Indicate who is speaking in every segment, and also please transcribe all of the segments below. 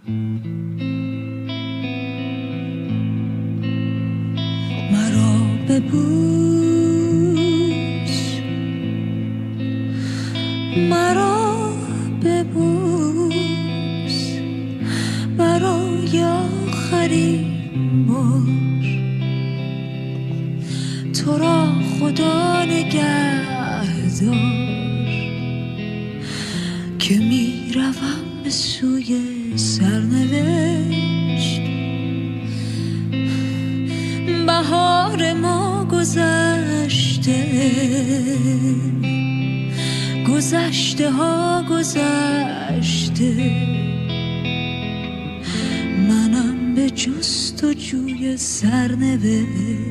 Speaker 1: مرا ببوس، مرا ببوس، برای آخرین بار. تو را خدا نگهدار که می روم به سوی سرنوشت. بهار ما گذشته، گذشته ها گذشته، منم به جستجوی سرنوشت.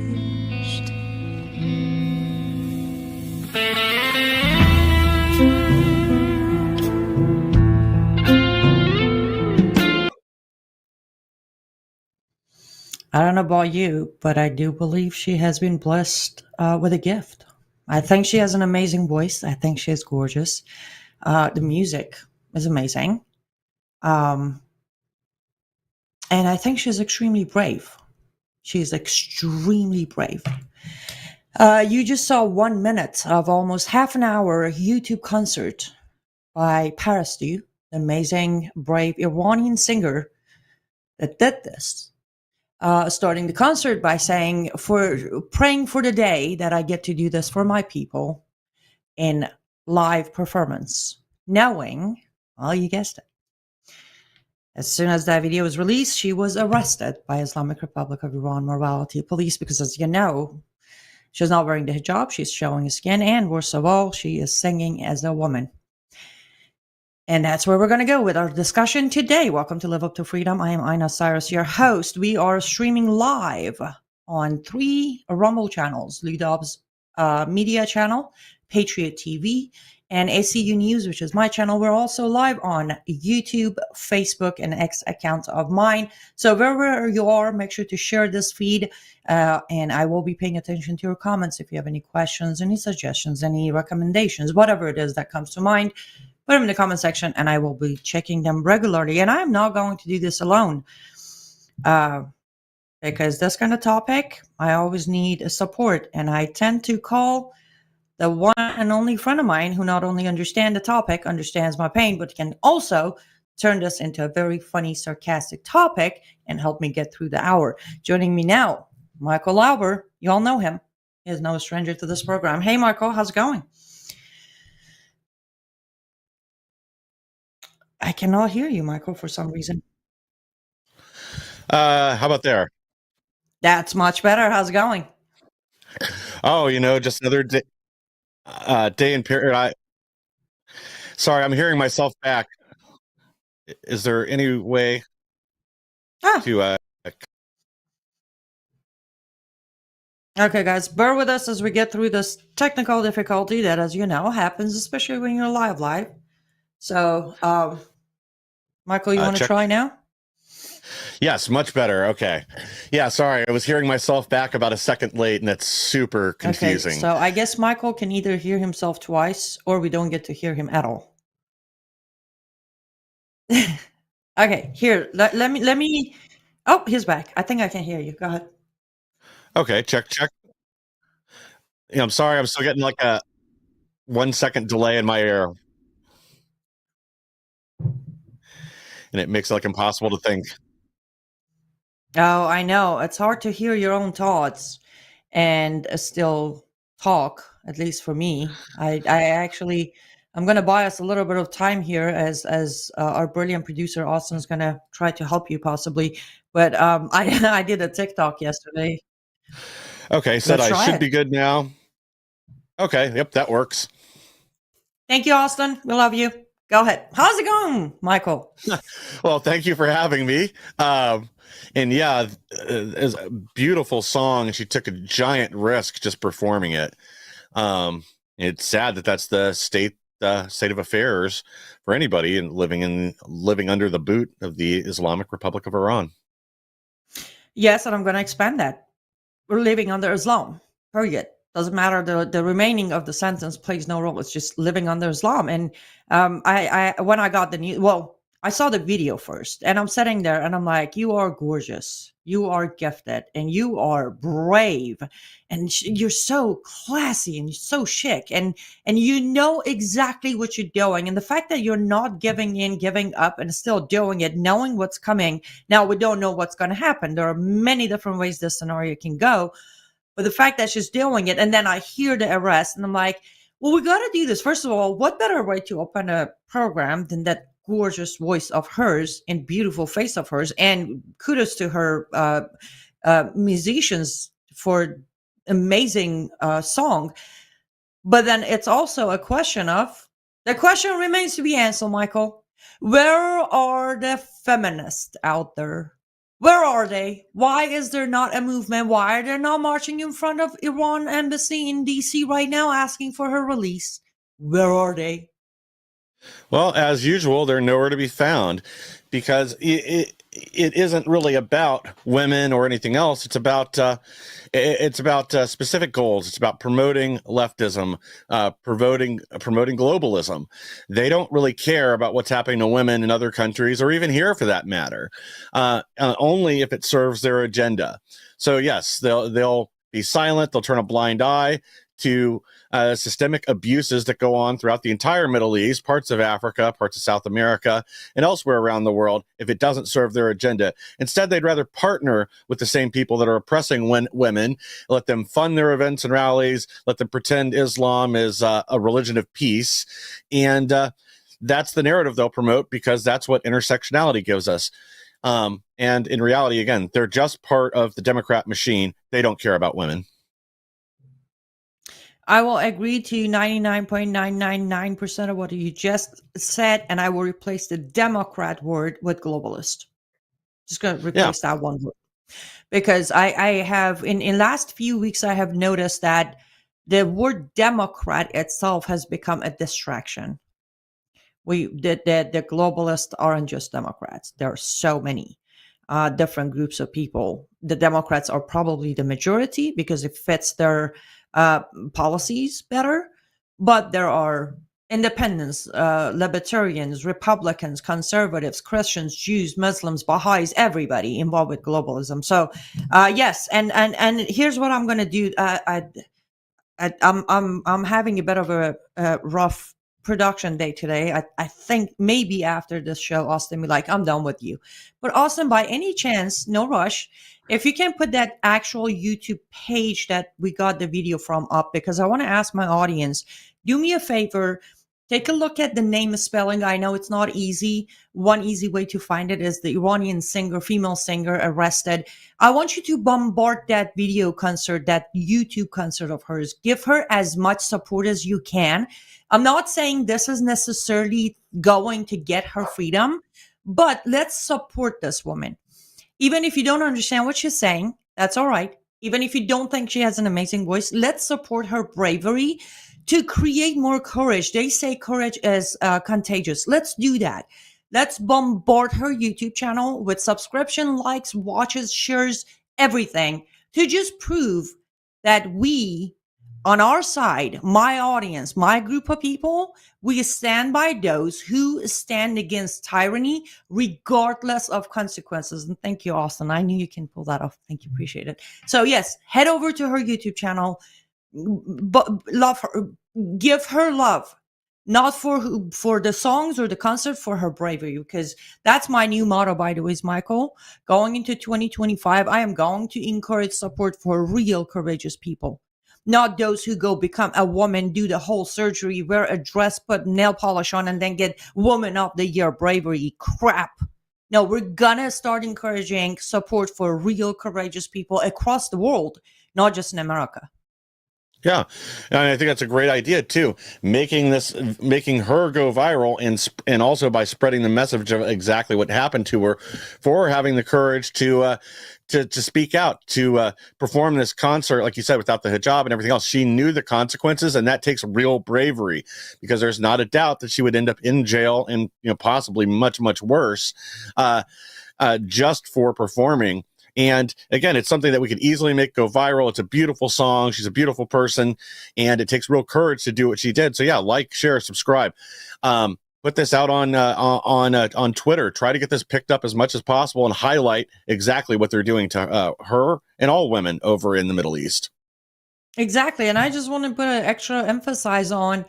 Speaker 2: I don't know about you, but I do believe she has been blessed with a gift. I think she has an amazing voice. I think she is gorgeous. The music is amazing. And I think she's extremely brave. She's extremely brave. You just saw 1 minute of almost half an hour YouTube concert by Parastu, the amazing, brave Iranian singer that did this. Starting the concert by saying, for praying for the day that I get to do this for my people in live performance, knowing, well, you guessed it. As soon as that video was released, she was arrested by Islamic Republic of Iran morality police because, as you know, she's not wearing the hijab, she's showing her skin, and worst of all, she is singing as a woman. And that's where we're going to go with our discussion today. Welcome to Live Up to Freedom. I am Anni Cyrus, your host. We are streaming live on 3 Rumble channels: Ludov's media channel, Patriot TV, and ACU News, which is my channel. We're also live on YouTube, Facebook, and X account of mine. So wherever you are, make sure to share this feed, and I will be paying attention to your comments. If you have any questions, any suggestions, any recommendations, whatever it is that comes to mind, put them in the comment section, and I will be checking them regularly. And I'm not going to do this alone, because this kind of topic, I always need a support. And I tend to call the one and only friend of mine who not only understands the topic, understands my pain, but can also turn this into a very funny, sarcastic topic and help me get through the hour. Joining me now, Michael Lauber. You all know him. He is no stranger to this program. Hey, Michael, how's it going? I cannot hear you, Michael, for some reason.
Speaker 3: How about there?
Speaker 2: That's much better. How's it going?
Speaker 3: Oh, just another day, day in period. Sorry, I'm hearing myself back. Is there any way to?
Speaker 2: Okay, guys, bear with us as we get through this technical difficulty that, as you know, happens, especially when you're live. So, Michael, you want to try now?
Speaker 3: Yes, much better. Okay. Yeah, sorry. I was hearing myself back about a second late, and that's super confusing.
Speaker 2: Okay, so I guess Michael can either hear himself twice or we don't get to hear him at all. Okay, here, let me. Oh, he's back. I think I can hear you. Go ahead.
Speaker 3: Okay, check. Yeah, I'm sorry. I'm still getting like a 1 second delay in my ear. And it makes it impossible to think.
Speaker 2: Oh, I know. It's hard to hear your own thoughts and still talk, at least for me. I actually, I'm going to buy us a little bit of time here as our brilliant producer, Austin's going to try to help you possibly. But I did a TikTok yesterday.
Speaker 3: Okay, so I should be good now. Okay, yep, that works.
Speaker 2: Thank you, Austin. We love you. Go ahead. How's it going, Michael?
Speaker 3: Well, thank you for having me. And yeah, it's a beautiful song. She took a giant risk just performing it. It's sad that that's the state of affairs for anybody and living under the boot of the Islamic Republic of Iran.
Speaker 2: Yes, and I'm going to expand that. We're living under Islam, period. Doesn't matter. The remaining of the sentence plays no role. It's just living under Islam. And I when I got the news, well, I saw the video first, and I'm sitting there and I'm like, you are gorgeous. You are gifted and you are brave and you're so classy and so chic and you know exactly what you're doing. And the fact that you're not giving in, giving up and still doing it, knowing what's coming. Now we don't know what's going to happen. There are many different ways this scenario can go, but the fact that she's doing it, and then I hear the arrest, and I'm like, well, we got to do this. First of all, what better way to open a program than that gorgeous voice of hers and beautiful face of hers? And kudos to her musicians for amazing song. But then it's also a question of, the question remains to be answered, Michael. Where are the feminists out there? Where are they? Why is there not a movement? Why are they not marching in front of Iran embassy in DC right now asking for her release? Where are they?
Speaker 3: Well, as usual, they're nowhere to be found because it isn't really about women or anything else. It's about specific goals. It's about promoting leftism, promoting globalism. They don't really care about what's happening to women in other countries or even here for that matter, only if it serves their agenda. So yes, they'll be silent. They'll turn a blind eye to systemic abuses that go on throughout the entire Middle East, parts of Africa, parts of South America, and elsewhere around the world if it doesn't serve their agenda. Instead, they'd rather partner with the same people that are oppressing women, let them fund their events and rallies, let them pretend Islam is a religion of peace. And that's the narrative they'll promote because that's what intersectionality gives us. And in reality, again, they're just part of the Democrat machine. They don't care about women.
Speaker 2: I will agree to 99.999% of what you just said, and I will replace the Democrat word with globalist. Just going to replace that one word. Because I have, in last few weeks, I have noticed that the word Democrat itself has become a distraction. The globalists aren't just Democrats. There are so many different groups of people. The Democrats are probably the majority because it fits their policies better, but there are independents, libertarians, Republicans, conservatives, Christians, Jews, Muslims, Baha'is, everybody involved with globalism. So yes, and here's what I'm going to do. I'm having a bit of a rough production day today. I think maybe after this show, Austin be like, I'm done with you. But Austin, by any chance, no rush, if you can put that actual YouTube page that we got the video from up, because I want to ask my audience, do me a favor, take a look at the name spelling. I know it's not easy. One easy way to find it is the Iranian singer, female singer arrested. I want you to bombard that video concert, that YouTube concert of hers. Give her as much support as you can. I'm not saying this is necessarily going to get her freedom, but let's support this woman. Even if you don't understand what she's saying, that's all right. Even if you don't think she has an amazing voice, let's support her bravery to create more courage. They say courage is contagious. Let's do that. Let's bombard her YouTube channel with subscription, likes, watches, shares, everything to just prove that we, on our side, my audience, my group of people, we stand by those who stand against tyranny, regardless of consequences. And thank you, Austin. I knew you can pull that off. Thank you. Appreciate it. So yes, head over to her YouTube channel. But love her, give her love, not for the songs or the concert, for her bravery, because that's my new motto, by the way, is Michael. Going into 2025, I am going to encourage support for real courageous people, not those who go become a woman, do the whole surgery, wear a dress, put nail polish on, and then get Woman of the Year bravery crap. No, we're gonna start encouraging support for real courageous people across the world, not just in America.
Speaker 3: Yeah, and I think that's a great idea too. Making her go viral, and also by spreading the message of exactly what happened to her, for having the courage to speak out, to perform this concert, like you said, without the hijab and everything else. She knew the consequences, and that takes real bravery, because there's not a doubt that she would end up in jail and possibly much, much worse, just for performing. And again, it's something that we could easily make go viral. It's a beautiful song. She's a beautiful person, and it takes real courage to do what she did. So yeah, like, share, subscribe. But put this out on Twitter. Try to get this picked up as much as possible and highlight exactly what they're doing to her and all women over in the Middle East.
Speaker 2: Exactly, and I just want to put an extra emphasis on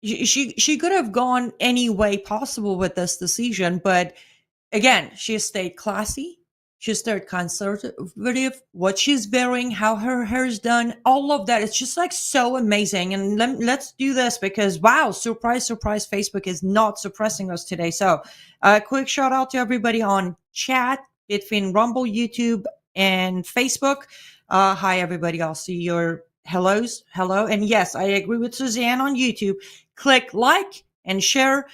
Speaker 2: she could have gone any way possible with this decision, but again, she stayed classy. She stayed conservative. What she's wearing, how her hair is done, all of that. It's just like so amazing. And let's do this because wow, surprise, surprise, Facebook is not suppressing us today. So a quick shout out to everybody on chat between Rumble, YouTube, and Facebook. Hi, everybody. I'll see your hellos. Hello. And yes, I agree with Suzanne on YouTube. Click like and share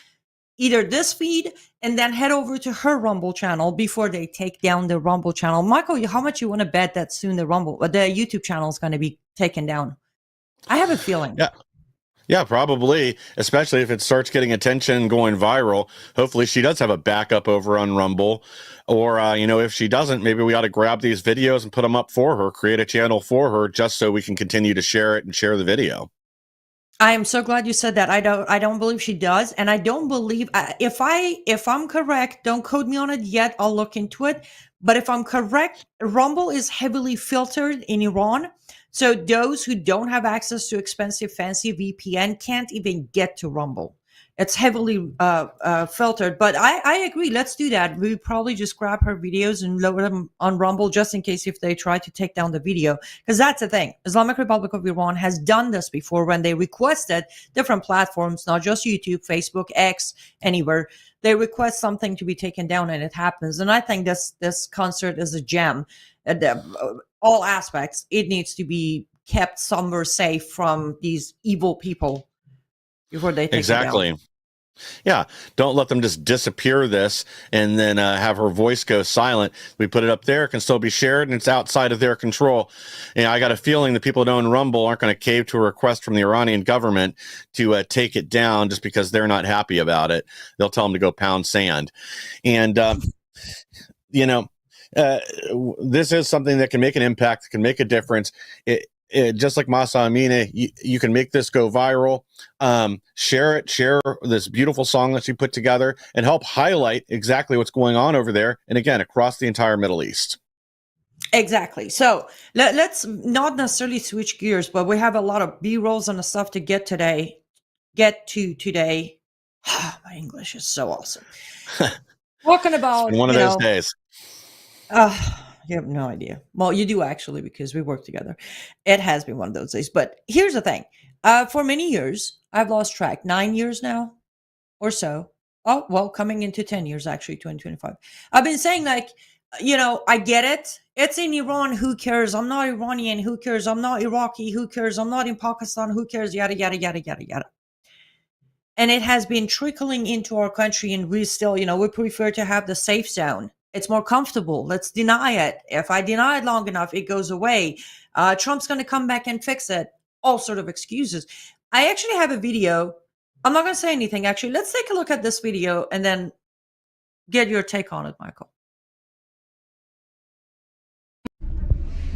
Speaker 2: either this feed and then head over to her Rumble channel before they take down the Rumble channel. Michael, how much you want to bet that soon the YouTube channel is going to be taken down? I have a feeling.
Speaker 3: Yeah, probably, especially if it starts getting attention going viral. Hopefully she does have a backup over on Rumble. Or, if she doesn't, maybe we ought to grab these videos and put them up for her, create a channel for her just so we can continue to share it and share the video.
Speaker 2: I am so glad you said that. I don't believe she does, and I don't believe if I'm correct. Don't quote me on it yet. I'll look into it. But if I'm correct, Rumble is heavily filtered in Iran, so those who don't have access to expensive, fancy VPN can't even get to Rumble. It's heavily filtered. But I agree. Let's do that. We probably just grab her videos and load them on Rumble just in case if they try to take down the video. Because that's the thing. Islamic Republic of Iran has done this before when they requested different platforms, not just YouTube, Facebook, X, anywhere. They request something to be taken down and it happens. And I think this concert is a gem. All aspects. It needs to be kept somewhere safe from these evil people before they take
Speaker 3: exactly.
Speaker 2: it down.
Speaker 3: Yeah, don't let them just disappear this and then have her voice go silent. We put it up there, it can still be shared, and it's outside of their control. And I got a feeling the people that own Rumble aren't going to cave to a request from the Iranian government to take it down just because they're not happy about it. They'll tell them to go pound sand. And, this is something that can make an impact, can make a difference. Just like Masa Amine, you can make this go viral. Share this beautiful song that she put together and help highlight exactly what's going on over there. And again, across the entire Middle East.
Speaker 2: Exactly. So let's not necessarily switch gears, but we have a lot of B-rolls and stuff to get to today. My English is so awesome. Talking about
Speaker 3: it's been one of those days.
Speaker 2: You have no idea. Well, you do actually, because we work together. It has been one of those days. But here's the thing. For many years, I've lost track. 9 years now or so. Oh, well, coming into 10 years, actually, 2025. I've been saying, I get it. It's in Iran. Who cares? I'm not Iranian. Who cares? I'm not Iraqi. Who cares? I'm not in Pakistan. Who cares? Yada, yada, yada, yada, yada. And it has been trickling into our country. And we still, we prefer to have the safe zone. It's more comfortable. Let's deny it. If I deny it long enough, it goes away. Trump's going to come back and fix it. All sort of excuses. I actually have a video. I'm not going to say anything, actually. Let's take a look at this video and then get your take on it, Michael.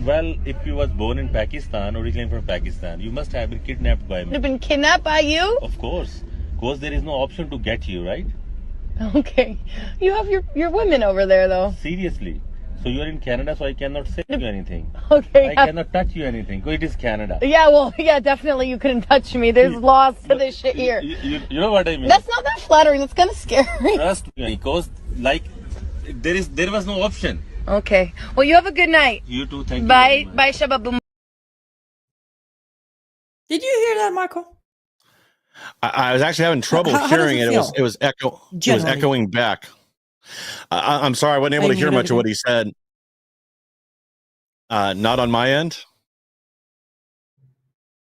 Speaker 4: Well, if you was born in Pakistan, originally from Pakistan, you must have been kidnapped by me.
Speaker 5: Have been kidnapped by you?
Speaker 4: Of course. Because there is no option to get you, right?
Speaker 5: Okay. You have your women over there, though.
Speaker 4: Seriously. So you are in Canada, so I cannot say you anything.
Speaker 5: Okay.
Speaker 4: I cannot touch you anything. Because it is Canada.
Speaker 5: Yeah, well, yeah, definitely you couldn't touch me. There's laws to this shit here.
Speaker 4: You know what I mean?
Speaker 5: That's not that flattering. That's kind of scary.
Speaker 4: Trust me. Because, there was no option.
Speaker 5: Okay. Well, you have a good night.
Speaker 4: You too. Thank you.
Speaker 5: Bye. Bye, Shababoom.
Speaker 2: Did you hear that, Michael?
Speaker 3: I was actually having trouble hearing it. It was echoing back. I'm sorry, I wasn't able to hear much of what he said. Not on my end.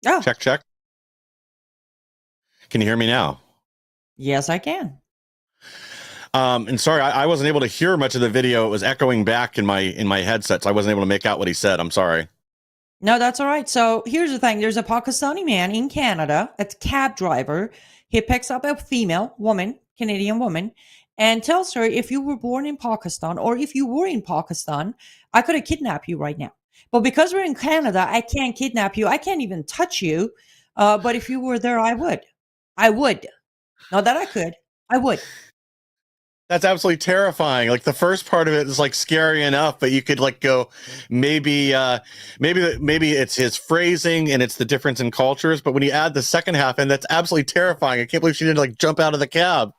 Speaker 2: Oh.
Speaker 3: Check. Can you hear me now?
Speaker 2: Yes, I can.
Speaker 3: And sorry, I wasn't able to hear much of the video. It was echoing back in my headset, so I wasn't able to make out what he said. I'm sorry.
Speaker 2: No, that's all right. So here's the thing. There's a Pakistani man in Canada, a cab driver. He picks up a Canadian woman, and tells her, if you were born in Pakistan or if you were in Pakistan, I could have kidnapped you right now. But because we're in Canada, I can't kidnap you. I can't even touch you. But if you were there, I would. Not that I could. I would.
Speaker 3: That's absolutely terrifying. Like the first part of it is like scary enough, but you could like go maybe maybe it's his phrasing and it's the difference in cultures, but when you add the second half in, that's absolutely terrifying. I can't believe she didn't like jump out of the cab.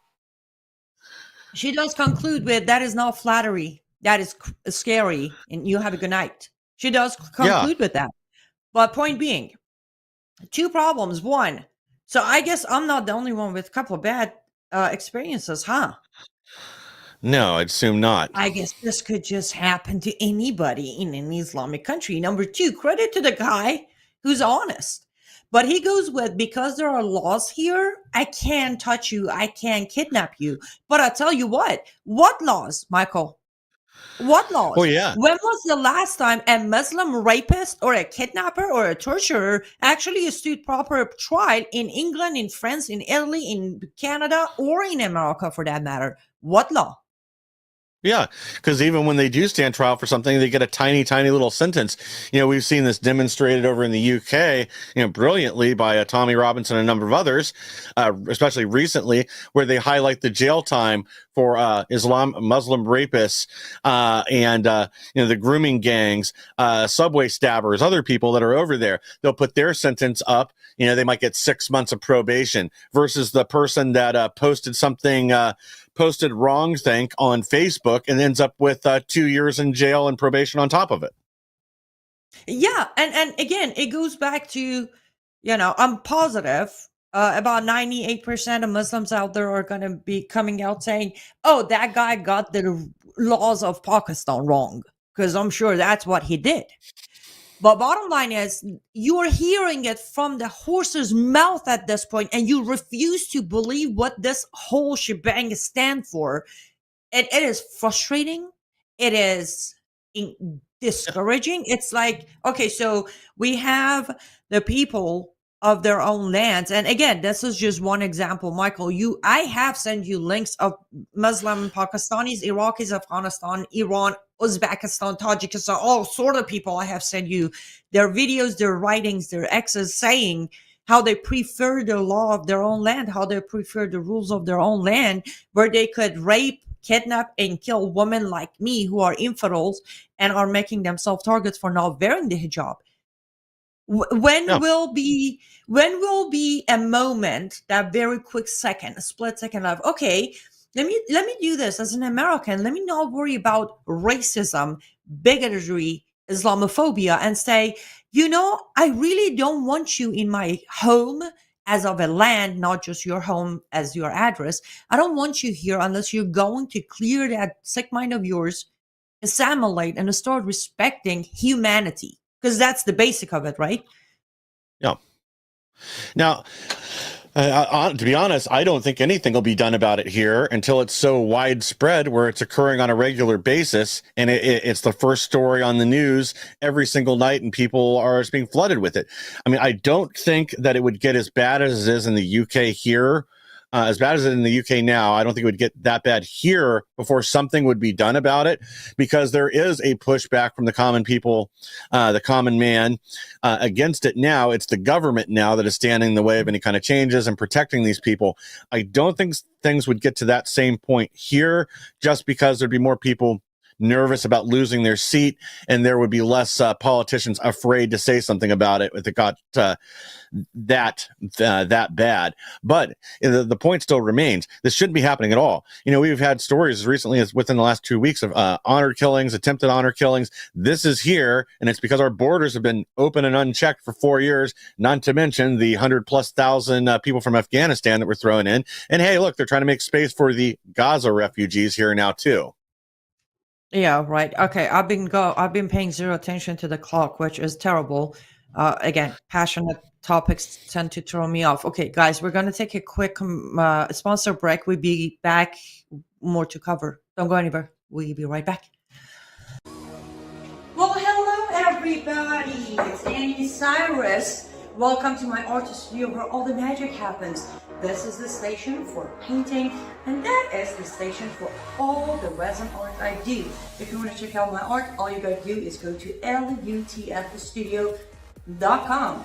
Speaker 2: She does conclude with, that is not flattery. That is scary. And you have a good night. She does conclude with that. But point being, two problems. One, so I guess I'm not the only one with a couple of bad experiences, huh?
Speaker 3: No, I'd assume not.
Speaker 2: I guess this could just happen to anybody in an Islamic country. Number two, credit to the guy who's honest. But he goes with, because there are laws here, I can't touch you, I can't kidnap you. But I tell you what laws, Michael? What laws?
Speaker 3: Well, yeah.
Speaker 2: When was the last time a Muslim rapist or a kidnapper or a torturer actually stood proper trial in England, in France, in Italy, in Canada, or in America for that matter? What law?
Speaker 3: Yeah, because even when they do stand trial for something, they get a tiny, tiny little sentence. You know, we've seen this demonstrated over in the UK, brilliantly by Tommy Robinson and a number of others, especially recently, where they highlight the jail time for Muslim rapists and the grooming gangs, subway stabbers, other people that are over there. They'll put their sentence up. They might get 6 months of probation versus the person that posted wrongthink on Facebook and ends up with 2 years in jail and probation on top of it.
Speaker 2: Yeah, and again, it goes back to, I'm positive about 98% of Muslims out there are going to be coming out saying, oh, that guy got the laws of Pakistan wrong, because I'm sure that's what he did. But bottom line is, you're hearing it from the horse's mouth at this point, and you refuse to believe what this whole shebang stands for. And it is frustrating. It is discouraging. It's like, okay, so we have the people of their own lands. And again, this is just one example, Michael. I have sent you links of Muslim Pakistanis, Iraqis, Afghanistan, Iran, Uzbekistan, Tajikistan, all sort of people. I have sent you their videos, their writings, their exes saying how they prefer the law of their own land, how they prefer the rules of their own land, where they could rape, kidnap, and kill women like me who are infidels and are making themselves targets for not wearing the hijab. When will be a moment, that very quick second, a split second of, okay, let me do this as an American. Let me not worry about racism, bigotry, Islamophobia, and say, I really don't want you in my home as of a land, not just your home as your address. I don't want you here unless you're going to clear that sick mind of yours, assimilate, and start respecting humanity. Because that's the basic of it, right?
Speaker 3: Yeah. Now, to be honest, I don't think anything will be done about it here until it's so widespread where it's occurring on a regular basis. And it's the first story on the news every single night and people are just being flooded with it. I mean, I don't think that it would get as bad as it is in the UK here. As bad as it is in the UK now, I don't think it would get that bad here before something would be done about it, because there is a pushback from the common people, the common man, against it now. It's the government now that is standing in the way of any kind of changes and protecting these people. I don't think things would get to that same point here, just because there'd be more people nervous about losing their seat, and there would be less politicians afraid to say something about it if it got that bad. But the point still remains: this shouldn't be happening at all. We've had stories as recently as within the last 2 weeks of honor killings, attempted honor killings. This is here, and it's because our borders have been open and unchecked for 4 years. Not to mention the 100,000+ people from Afghanistan that were thrown in. And hey, look, they're trying to make space for the Gaza refugees here now too.
Speaker 2: Yeah, right. Okay, I've been paying zero attention to the clock, which is terrible. Again, passionate topics tend to throw me off. Okay, guys, we're gonna take a quick sponsor break. We'll be back, more to cover. Don't go anywhere. We'll be right back. Well, hello everybody. It's Anni Cyrus. Welcome to my art studio where all the magic happens. This is the station for painting, and that is the station for all the resin art I do. If you want to check out my art, all you gotta do is go to lutfstudio.com.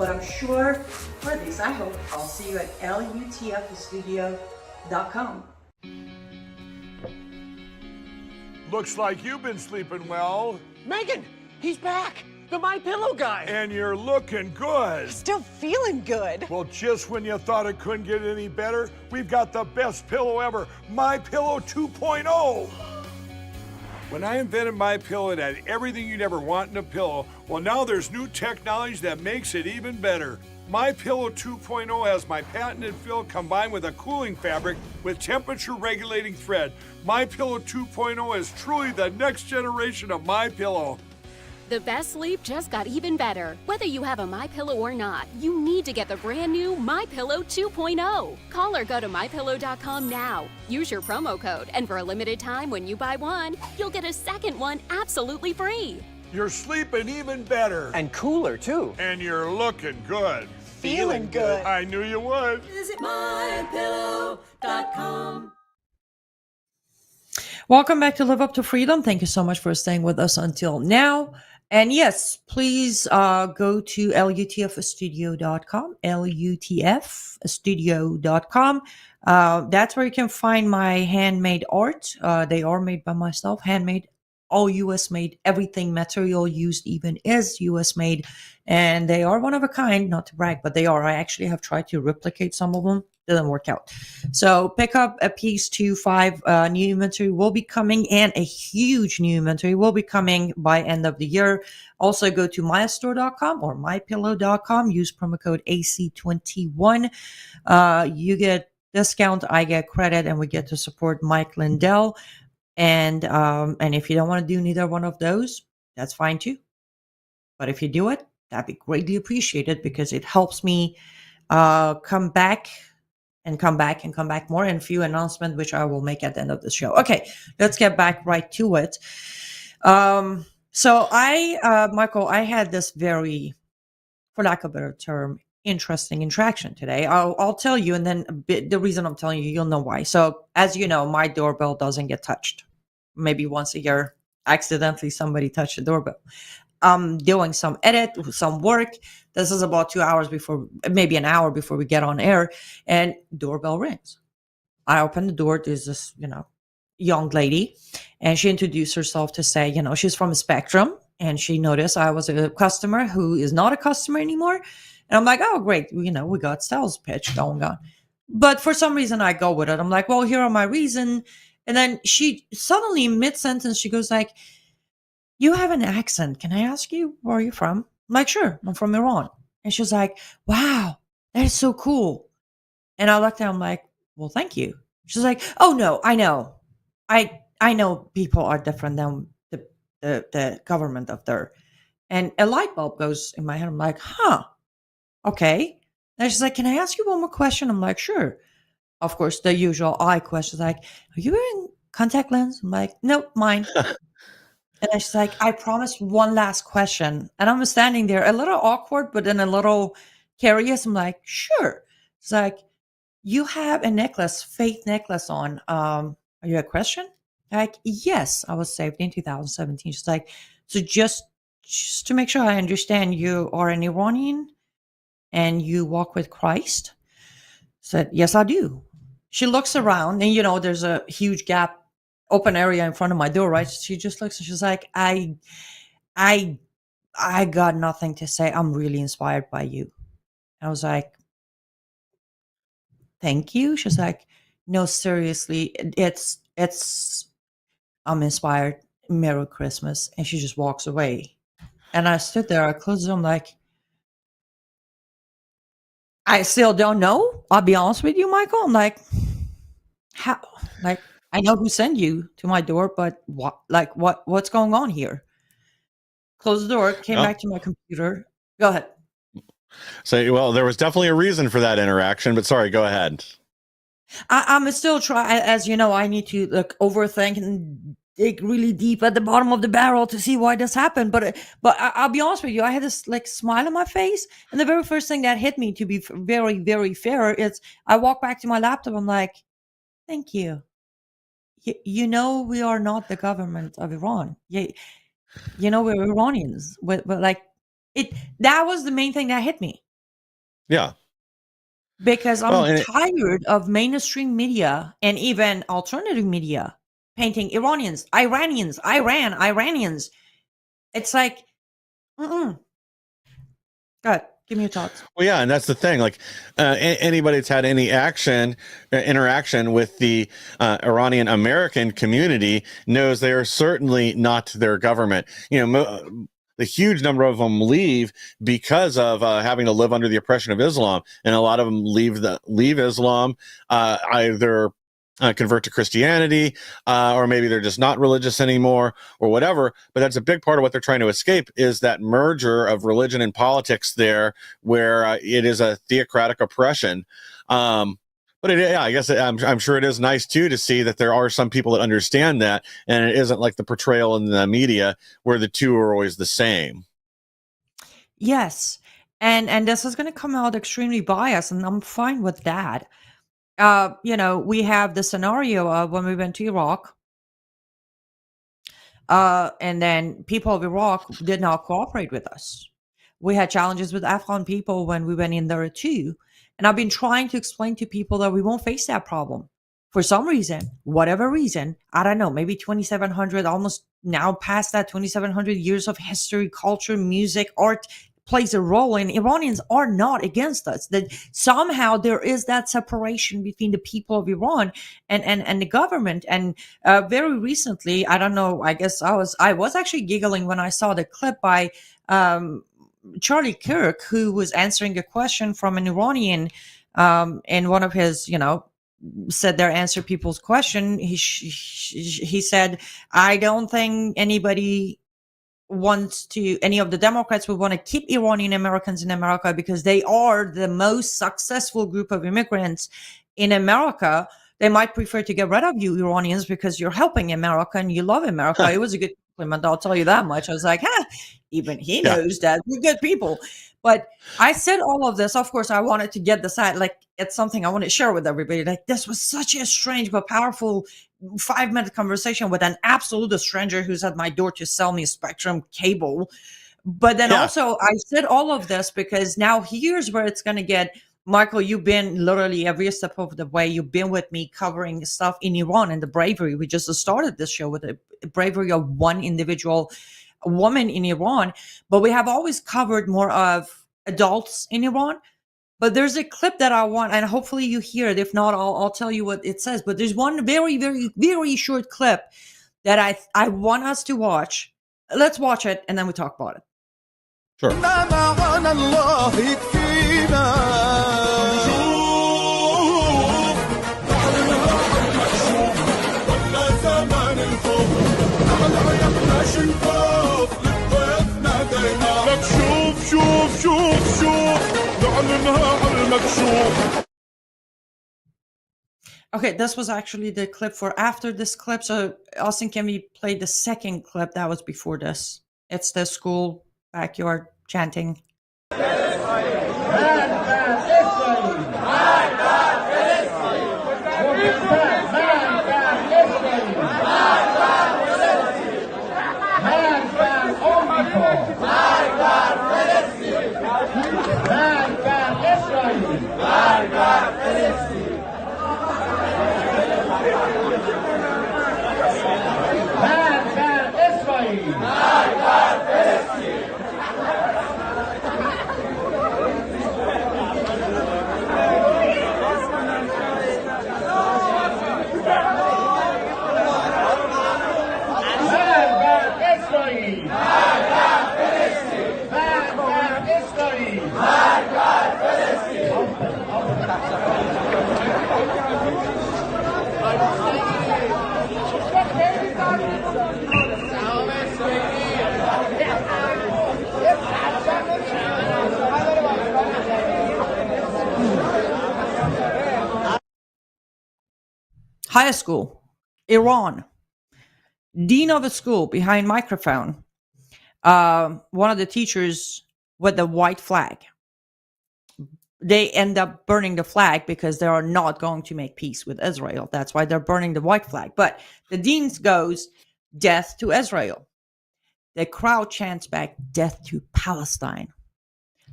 Speaker 2: But I'm sure for this, I hope I'll see you at lutfstudio.com.
Speaker 6: Looks like you've been sleeping well,
Speaker 7: Megan, he's back. The My Pillow guy.
Speaker 6: and you're looking good.
Speaker 8: Still feeling good.
Speaker 6: Well, just when you thought it couldn't get any better, we've got the best pillow ever, My Pillow 2.0. When I invented My Pillow, it had everything you'd ever want in a pillow. Well, now there's new technology that makes it even better. My Pillow 2.0 has my patented fill combined with a cooling fabric with temperature regulating thread. My Pillow 2.0 is truly the next generation of My Pillow.
Speaker 9: The best sleep just got even better. Whether you have a MyPillow or not, you need to get the brand new MyPillow 2.0. Call or go to mypillow.com now. Use your promo code, and for a limited time when you buy one, you'll get a second one absolutely free.
Speaker 6: You're sleeping even better.
Speaker 7: And cooler, too.
Speaker 6: And you're looking good.
Speaker 8: Feeling good.
Speaker 6: I knew you would.
Speaker 1: Visit mypillow.com.
Speaker 2: Welcome back to Live Up to Freedom. Thank you so much for staying with us until now. And yes, please go to lutfstudio.com, lutfstudio.com. That's where you can find my handmade art. They are made by myself, handmade, all US made. Everything material used even is US made. And they are one of a kind, not to brag, but they are. I actually have tried to replicate some of them. Didn't work out. So pick up a piece 2-5. New inventory will be coming, and a huge new inventory will be coming by end of the year. Also go to mystore.com or mypillow.com. Use promo code AC21. You get discount, I get credit, and we get to support Mike Lindell. And if you don't want to do neither one of those, that's fine too. But if you do it, that'd be greatly appreciated because it helps me come back more, and a few announcements which I will make at the end of the show. Okay, let's get back right to it. So Michael, I had this very, for lack of a better term, interesting interaction today. I'll tell you, and then the reason I'm telling you, you'll know why. So as you know, my doorbell doesn't get touched. Maybe once a year, accidentally somebody touched the doorbell. I'm doing some some work. This is about 2 hours before, maybe an hour before we get on air, and doorbell rings. I open the door. There's this, young lady, and she introduced herself to say, she's from Spectrum, and she noticed I was a customer who is not a customer anymore. And I'm like, oh, great. We got sales pitch going on. But for some reason, I go with it. I'm like, well, here are my reason. And then she suddenly, mid-sentence, she goes like, you have an accent. Can I ask you, where are you from? I'm like, sure, I'm from Iran. And she's like, wow, that is so cool. And I looked at her, I'm like, well, thank you. She's like, oh, no, I know. I know people are different than the government up there. And a light bulb goes in my head. I'm like, huh, okay. And she's like, can I ask you one more question? I'm like, sure. Of course, the usual eye questions like, are you wearing contact lens? I'm like, nope, mine. And then she's like, I promise one last question. And I'm standing there a little awkward, but then a little curious. I'm like, sure. It's like, you have a necklace, faith necklace on. Are you a Christian? Like, yes, I was saved in 2017. She's like, so just to make sure I understand, you are an Iranian and you walk with Christ? I said, yes, I do. She looks around and, there's a huge gap, open area in front of my door, right? She just looks and she's like, I got nothing to say. I'm really inspired by you. I was like, thank you. She's like, no, seriously, I'm inspired. Merry Christmas. And she just walks away. And I stood there, I closed it. I'm like, I still don't know. I'll be honest with you, Michael. I'm like, how? Like, I know who sent you to my door, but what's going on here? Closed the door, came back to my computer. Go ahead.
Speaker 3: So, well, there was definitely a reason for that interaction, but sorry, go ahead.
Speaker 2: I'm still trying, as you know, I need to overthink and dig really deep at the bottom of the barrel to see why this happened. But I'll be honest with you, I had this smile on my face, and the very first thing that hit me, to be very, very fair, is I walk back to my laptop. I'm like, thank you. We are not the government of Iran. We're Iranians. But that was the main thing that hit me.
Speaker 3: Yeah.
Speaker 2: Because
Speaker 3: Well,
Speaker 2: I'm
Speaker 3: and
Speaker 2: tired of mainstream media and even alternative media painting Iranians, Iranians, Iranians. It's like, mm-mm. Good. Give me your thoughts.
Speaker 3: well, yeah, and that's the thing. Like anybody that's had any interaction with the Iranian American community knows they are certainly not their government. The huge number of them leave because of having to live under the oppression of Islam, and a lot of them leave Islam, either convert to Christianity, or maybe they're just not religious anymore, or whatever. But that's a big part of what they're trying to escape, is that merger of religion and politics there, where it is a theocratic oppression. I guess I'm sure it is nice too to see that there are some people that understand that, and it isn't like the portrayal in the media where the two are always the same.
Speaker 2: Yes. And this is going to come out extremely biased, and I'm fine with that. We have the scenario of when we went to Iraq, and then people of Iraq did not cooperate with us. We had challenges with Afghan people when we went in there too. And I've been trying to explain to people that we won't face that problem. For some reason, whatever reason, I don't know, maybe 2,700, almost now past that 2,700 years of history, culture, music, art plays a role, and Iranians are not against us. That somehow there is that separation between the people of Iran and the government. And very recently, I don't know, I guess I was actually giggling when I saw the clip by Charlie Kirk, who was answering a question from an Iranian, in one of his, said there answer people's question. He said, I don't think any of the Democrats would want to keep Iranian Americans in America because they are the most successful group of immigrants in America. They might prefer to get rid of you Iranians because you're helping America and you love America. It was a good compliment, I'll tell you that much. I was like, even he knows that we're good people. But I said all of this. Of course, I wanted to get this out. Like, it's something I want to share with everybody. Like, this was such a strange but powerful 5-minute conversation with an absolute stranger who's at my door to sell me a Spectrum cable. But then also, I said all of this because now here's where it's going to get. Michael, you've been literally every step of the way. You've been with me covering stuff in Iran and the bravery. We just started this show with the bravery of one individual woman in Iran, but we have always covered more of adults in Iran. But there's a clip that I want, and hopefully you hear it. If not, I'll tell you what it says. But there's one very, very, very short clip that I want us to watch. Let's watch it, and then we talk about it.
Speaker 3: Sure.
Speaker 2: Okay, this was actually the clip for after this clip. So, Austin, can we play the second clip that was before this? It's the school backyard chanting. High school, Iran. Dean of a school behind microphone. One of the teachers with the white flag. They end up burning the flag because they are not going to make peace with Israel. That's why they're burning the white flag. But the dean goes, death to Israel. The crowd chants back, death to Palestine.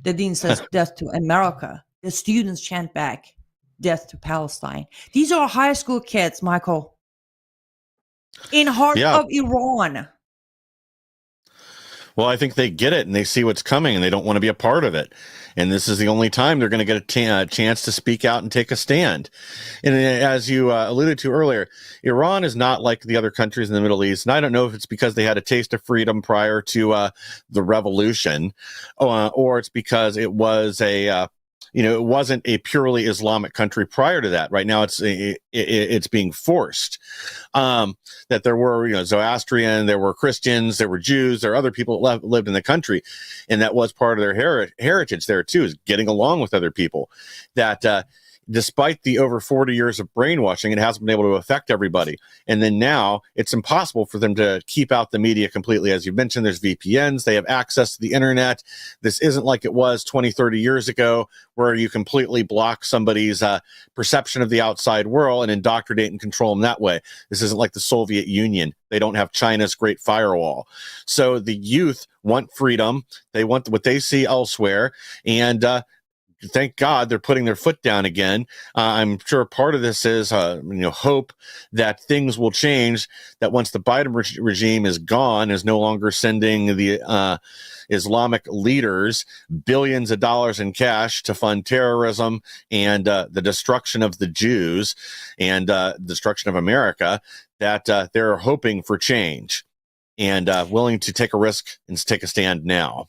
Speaker 2: The dean says, death to America. the students chant back, "Death to Palestine." These are high school kids, Michael, in heart
Speaker 3: Yeah.
Speaker 2: of Iran.
Speaker 3: Well, I think they get it and they see what's coming and they don't want to be a part of it. And this is the only time they're going to get a chance to speak out and take a stand. And as you alluded to earlier, Iran is not like the other countries in the Middle East. And I don't know if it's because they had a taste of freedom prior to the revolution, or it's because it was it wasn't a purely Islamic country prior to that. Right now, it's being forced. That there were, Zoroastrian, there were Christians, there were Jews, there were other people that lived in the country, and that was part of their heritage there too, is getting along with other people. That despite the over 40 years of brainwashing, it hasn't been able to affect everybody. And then now it's impossible for them to keep out the media completely. As you mentioned, there's VPNs. They have access to the internet. This isn't like it was 20, 30 years ago where you completely block somebody's perception of the outside world and indoctrinate and control them that way. This isn't like the Soviet Union. They don't have China's Great Firewall. So the youth want freedom. They want what they see elsewhere. And thank God they're putting their foot down again. I'm sure part of this is, hope that things will change, that once the Biden regime is gone, is no longer sending the Islamic leaders billions of dollars in cash to fund terrorism and the destruction of the Jews and destruction of America, that they're hoping for change and willing to take a risk and take a stand now.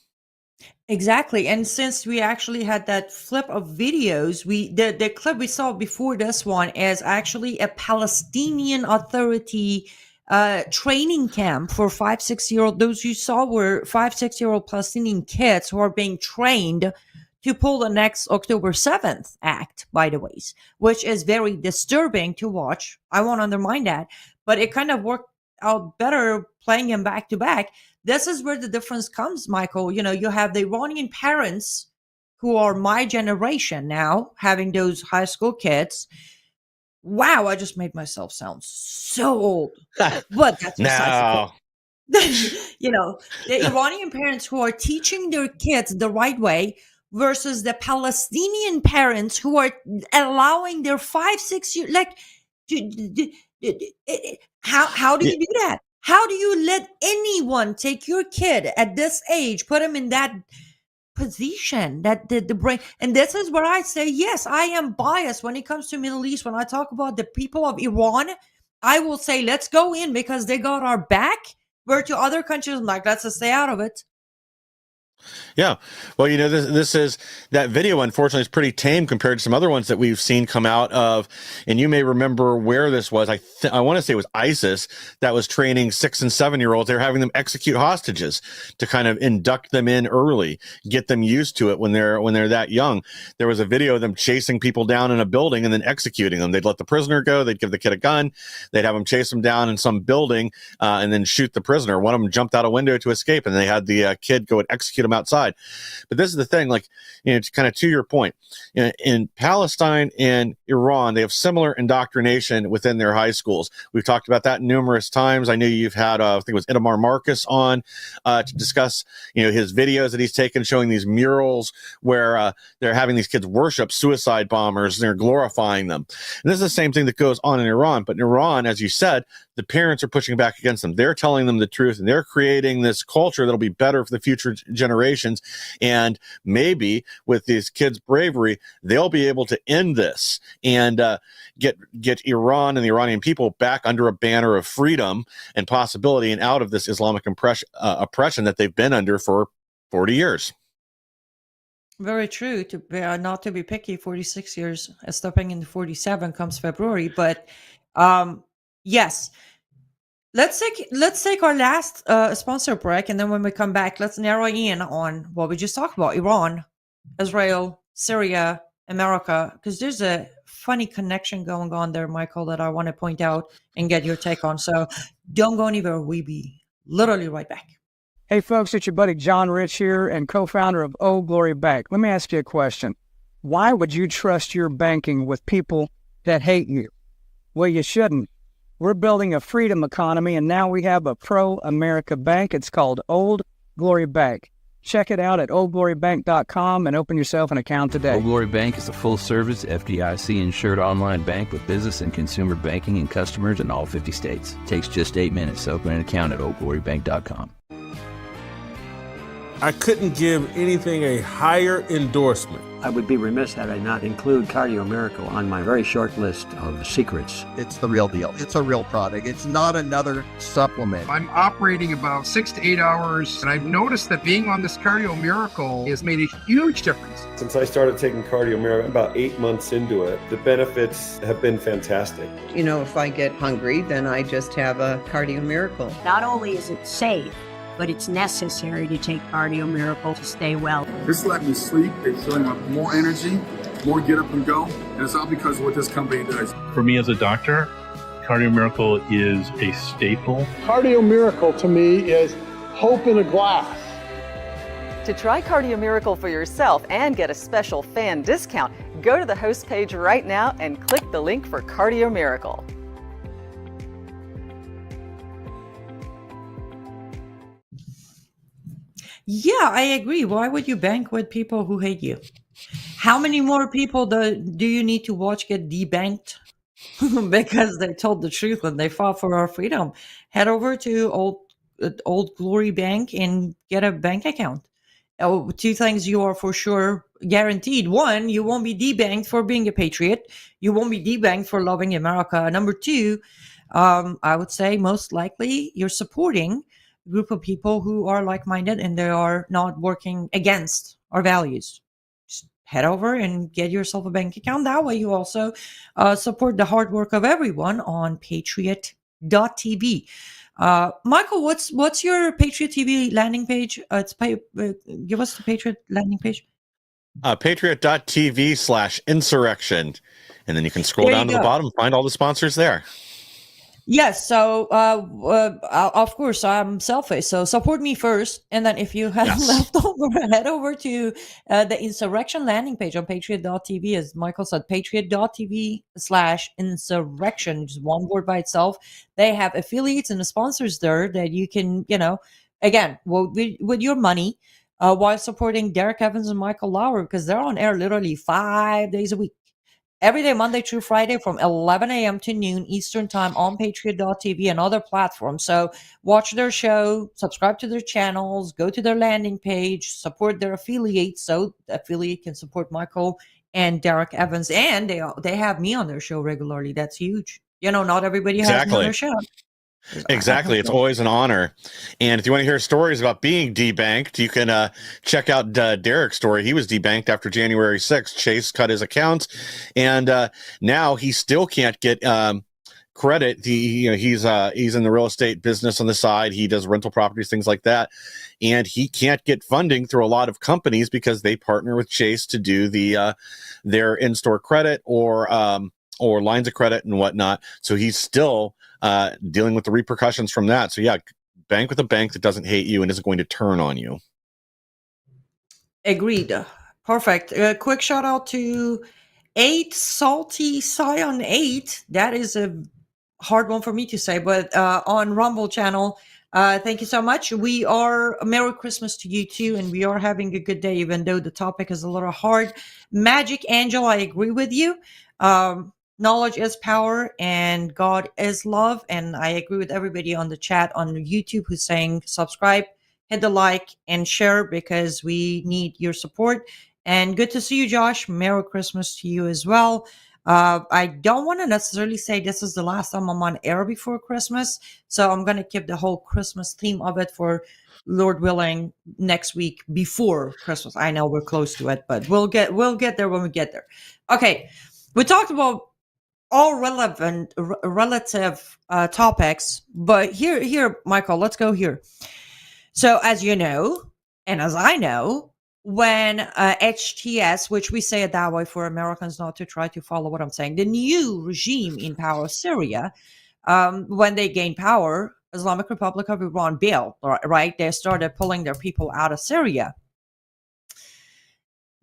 Speaker 2: Exactly. And since we actually had that flip of videos, the clip we saw before this one is actually a Palestinian Authority training camp for 5-6-year-old. Those you saw were 5-6-year-old Palestinian kids who are being trained to pull the next October 7th act, by the way, which is very disturbing to watch. I won't undermine that, but it kind of worked out better playing them back to back. This is where the difference comes, Michael. You have the Iranian parents who are my generation now, having those high school kids. Wow, I just made myself sound so old. But that's besides the point. The Iranian parents who are teaching their kids the right way versus the Palestinian parents who are allowing their 5-6 years, like, how do you do that? How do you let anyone take your kid at this age, put him in that position, that the brain? And this is where I say, yes, I am biased when it comes to Middle East. When I talk about the people of Iran, I will say, let's go in because they got our back. Where to other countries, I'm like, let's just stay out of it.
Speaker 3: Yeah. Well, this is that video, unfortunately, is pretty tame compared to some other ones that we've seen come out of. And you may remember where this was. I want to say it was ISIS that was training 6 and 7-year-olds. They're having them execute hostages to kind of induct them in early, get them used to it when they're that young. There was a video of them chasing people down in a building and then executing them. They'd let the prisoner go. They'd give the kid a gun. They'd have him chase them down in some building and then shoot the prisoner. One of them jumped out a window to escape, and they had the kid go and execute him outside. But this is the thing, it's kind of to your point. In Palestine and Iran, they have similar indoctrination within their high schools. We've talked about that numerous times. I know you've had, I think it was Itamar Marcus on to discuss, his videos that he's taken showing these murals where they're having these kids worship suicide bombers and they're glorifying them. And this is the same thing that goes on in Iran. But in Iran, as you said, the parents are pushing back against them. They're telling them the truth, and they're creating this culture that'll be better for the future generations. And maybe with these kids' bravery, they'll be able to end this and get Iran and the Iranian people back under a banner of freedom and possibility and out of this Islamic oppression that they've been under for 40 years.
Speaker 2: Very true. Not to be picky, 46 years, stepping into 47 comes February. But yes, let's take our last sponsor break, and then when we come back, let's narrow in on what we just talked about: Iran, Israel, Syria, America, because there's a funny connection going on there, Michael, that I want to point out and get your take on. So don't go anywhere. We'll be literally right back.
Speaker 10: Hey folks, it's your buddy John Rich here and co-founder of Old Glory Bank. Let me ask you a question. Why would you trust your banking with people that hate you? Well, you shouldn't. We're building a freedom economy, and now we have a pro-America bank. It's called Old Glory Bank. Check it out at oldglorybank.com and open yourself an account today.
Speaker 11: Old Glory Bank is a full-service, FDIC-insured online bank with business and consumer banking and customers in all 50 states. It takes just 8 minutes to open an account at oldglorybank.com.
Speaker 12: I couldn't give anything a higher endorsement.
Speaker 13: I would be remiss had I not include Cardio Miracle on my very short list of secrets.
Speaker 14: It's the real deal. It's a real product. It's not another supplement.
Speaker 15: I'm operating about 6 to 8 hours, and I've noticed that being on this Cardio Miracle has made a huge difference.
Speaker 16: Since I started taking Cardio Miracle, about 8 months into it, the benefits have been fantastic.
Speaker 17: You know, if I get hungry, then I just have a Cardio Miracle.
Speaker 18: Not only is it safe, but it's necessary to take Cardio Miracle to stay well.
Speaker 19: This let me sleep and feeling with more energy, more get up and go, and it's all because of what this company does.
Speaker 20: For me as a doctor, Cardio Miracle is a staple.
Speaker 21: Cardio Miracle to me is hope in a glass.
Speaker 22: To try Cardio Miracle for yourself and get a special fan discount, go to the host page right now and click the link for Cardio Miracle.
Speaker 2: Yeah, I agree. Why would you bank with people who hate you? How many more people do you need to watch get debanked because they told the truth and they fought for our freedom? Head over to Old Glory Bank and get a bank account. Oh, two things you are for sure guaranteed. One, you won't be debanked for being a patriot. You won't be debanked for loving America. Number two, I would say most likely you're supporting group of people who are like-minded and they are not working against our values. Just head over and get yourself a bank account. That way you also support the hard work of everyone on patriot.tv. Michael, what's your Patriot TV landing page? Give us the Patriot landing page.
Speaker 3: Patriot.tv/insurrection. And then you can scroll down to the bottom and find all the sponsors there.
Speaker 2: Yes, so of course I'm selfish. So support me first, and then if you have left over, head over to the Insurrection landing page on Patriot.tv. As Michael said, Patriot.tv/insurrection, just one word by itself. They have affiliates and sponsors there that you can, again, with your money, while supporting Derek Evans and Michael Lauer, because they're on air literally 5 days a week. Every day, Monday through Friday from 11 a.m. to noon Eastern Time on Patriot.tv and other platforms. So watch their show, subscribe to their channels, go to their landing page, support their affiliates so the affiliate can support Michael and Derek Evans. And they have me on their show regularly. That's huge. Not everybody has me on their show.
Speaker 3: Exactly. It's always an honor. And if you want to hear stories about being debanked, you can check out Derek's story. He was debanked after January 6th. Chase cut his accounts, and now he still can't get credit. He's in the real estate business on the side. He does rental properties, things like that, and he can't get funding through a lot of companies because they partner with Chase to do their in-store credit or lines of credit and whatnot. So he's still dealing with the repercussions from that. So yeah, bank with a bank that doesn't hate you and isn't going to turn on you.
Speaker 2: Agreed. Perfect. Quick shout out to 8 Salty Scion 8. That is a hard one for me to say, but on Rumble channel, thank you so much. Merry Christmas to you too, and we are having a good day, even though the topic is a little hard. Magic Angel, I agree with you. Knowledge is power and God is love. And I agree with everybody on the chat on YouTube who's saying subscribe, hit the like and share because we need your support. And good to see you, Josh. Merry Christmas to you as well. I don't want to necessarily say this is the last time I'm on air before Christmas. So I'm going to keep the whole Christmas theme of it for Lord willing next week before Christmas. I know we're close to it, but we'll get there when we get there. Okay. We talked about all relative topics, but here, Michael, let's go here. So as you know, and as I know, when HTS, which we say it that way for Americans not to try to follow what I'm saying, the new regime in power of Syria, when they gained power, Islamic Republic of Iran bailed, right? They started pulling their people out of Syria.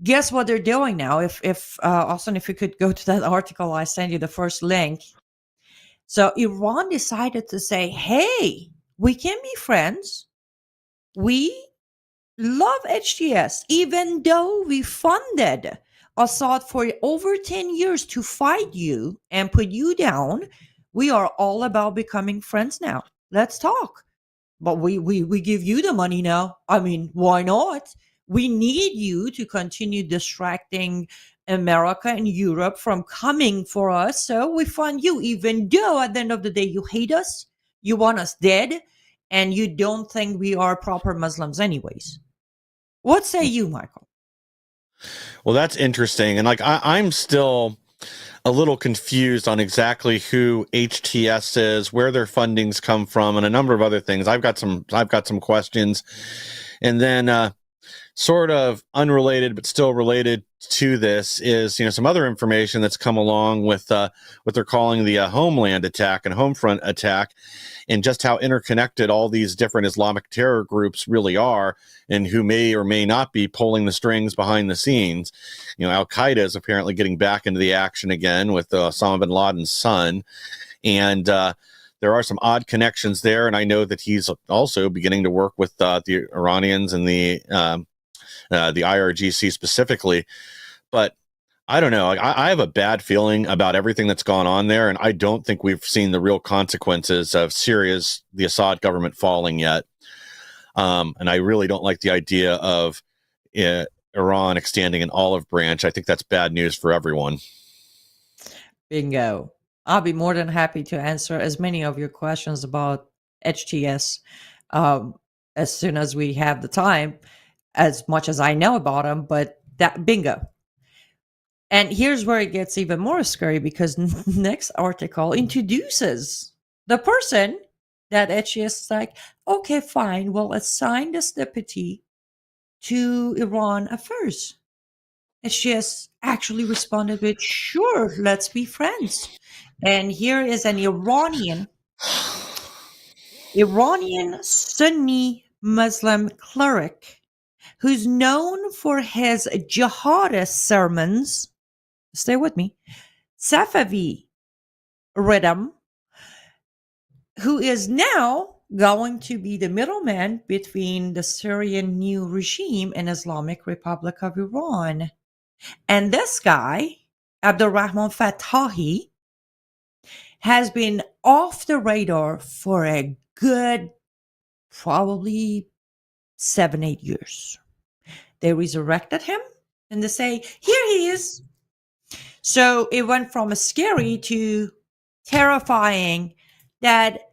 Speaker 2: Guess what they're doing now? If Austin, if you could go to that article, I send you the first link. So Iran decided to say, hey, we can be friends. We love HTS, even though we funded Assad for over 10 years to fight you and put you down. We are all about becoming friends now. Let's talk. But we give you the money now. I mean, why not? We need you to continue distracting America and Europe from coming for us. So we fund you, even though at the end of the day you hate us, you want us dead, and you don't think we are proper Muslims anyways. What say you, Michael?
Speaker 3: Well, that's interesting. And like I'm still a little confused on exactly who HTS is, where their fundings come from, and a number of other things. I've got some questions. And then sort of unrelated but still related to this is, some other information that's come along with what they're calling the homeland attack and homefront attack, and just how interconnected all these different Islamic terror groups really are, and who may or may not be pulling the strings behind the scenes. Al-Qaeda is apparently getting back into the action again with Osama bin Laden's son, and there are some odd connections there. And I know that he's also beginning to work with the Iranians and the IRGC specifically. But I don't know. I have a bad feeling about everything that's gone on there, and I don't think we've seen the real consequences of the Assad government falling yet. And I really don't like the idea of Iran extending an olive branch. I think that's bad news for everyone.
Speaker 2: Bingo. I'll be more than happy to answer as many of your questions about HTS as soon as we have the time, as much as I know about them. But that bingo. And here's where it gets even more scary, because next article introduces the person that HTS is like, okay, fine, we'll assign this deputy to Iran at first. HTS actually responded with, sure, let's be friends. And here is an Iranian Sunni Muslim cleric who's known for his jihadist sermons. Stay with me. Safavi Rhythm, who is now going to be the middleman between the Syrian new regime and Islamic Republic of Iran. And this guy, Abdurrahman Fatahi, has been off the radar for a good probably 7-8 years. They resurrected him and they say, here he is. So it went from a scary to terrifying that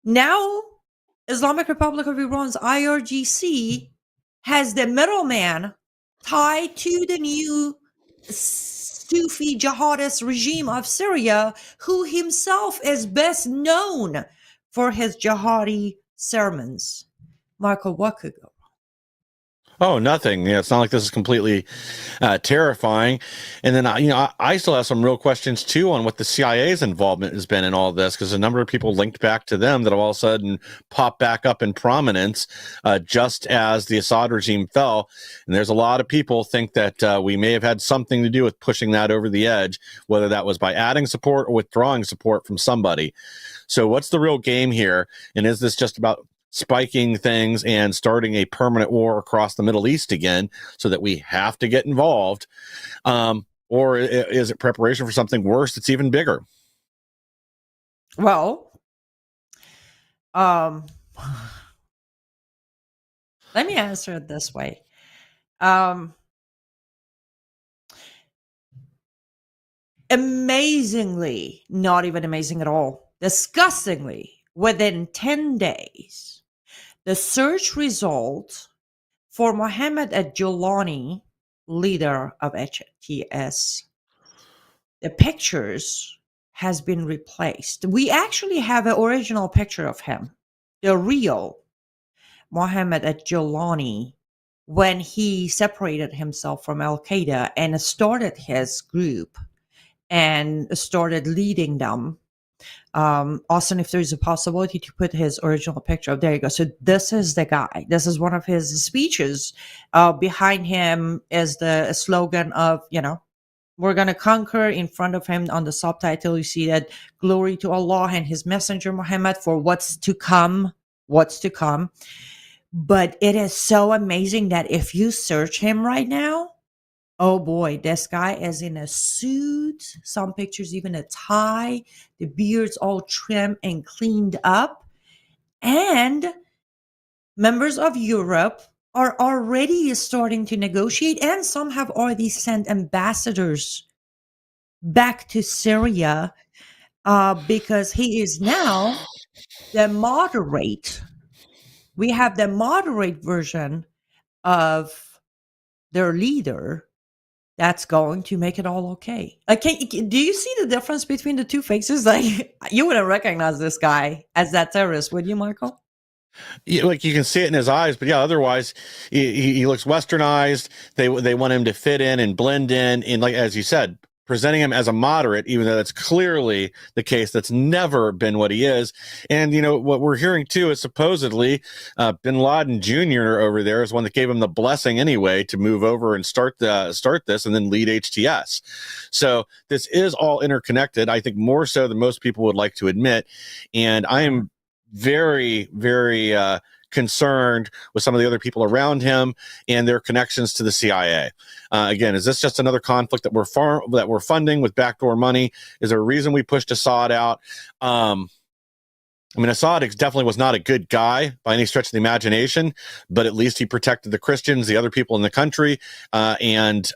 Speaker 2: now Islamic Republic of Iran's IRGC has the middleman tied to the new Sufi jihadist regime of Syria, who himself is best known for his jihadi sermons. Michael, what could go?
Speaker 3: Oh, nothing. It's not like this is completely terrifying. And then, I still have some real questions, too, on what the CIA's involvement has been in all this, because a number of people linked back to them that have all of a sudden popped back up in prominence just as the Assad regime fell. And there's a lot of people think that we may have had something to do with pushing that over the edge, whether that was by adding support or withdrawing support from somebody. So what's the real game here? And is this just about spiking things and starting a permanent war across the Middle East again so that we have to get involved? Or is it preparation for something worse that's even bigger?
Speaker 2: Well, let me answer it this way. Amazingly, not even amazing at all, disgustingly, within 10 days, the search result for Mohammed al-Jolani, leader of HTS, the pictures has been replaced. We actually have an original picture of him, the real Mohammed al-Jolani, when he separated himself from Al-Qaeda and started his group and started leading them. Austin, if there's a possibility to put his original picture up, there you go. So this is the guy. This is one of his speeches. Behind him is the slogan of, we're going to conquer. In front of him on the subtitle, you see that glory to Allah and his messenger Muhammad for what's to come. But it is so amazing that if you search him right now, oh boy, this guy is in a suit, some pictures even a tie, the beard's all trimmed and cleaned up. And members of Europe are already starting to negotiate, and some have already sent ambassadors back to Syria because he is now the moderate. We have the moderate version of their leader that's going to make it all okay. Like, do you see the difference between the two faces? Like, you wouldn't recognize this guy as that terrorist, would you, Michael?
Speaker 3: Yeah, like you can see it in his eyes, but yeah, otherwise he looks westernized. They want him to fit in and blend in, and like as you said, presenting him as a moderate, even though that's clearly the case. That's never been what he is. And you know what we're hearing too is supposedly Bin Laden Jr. over there is one that gave him the blessing anyway to move over and start this and then lead HTS. So this is all interconnected. I think more so than most people would like to admit, and I am very, very concerned with some of the other people around him and their connections to the CIA. Again, is this just another conflict that we're funding with backdoor money? Is there a reason we pushed Assad out? I mean, Assad definitely was not a good guy by any stretch of the imagination, but at least he protected the Christians, the other people in the country, and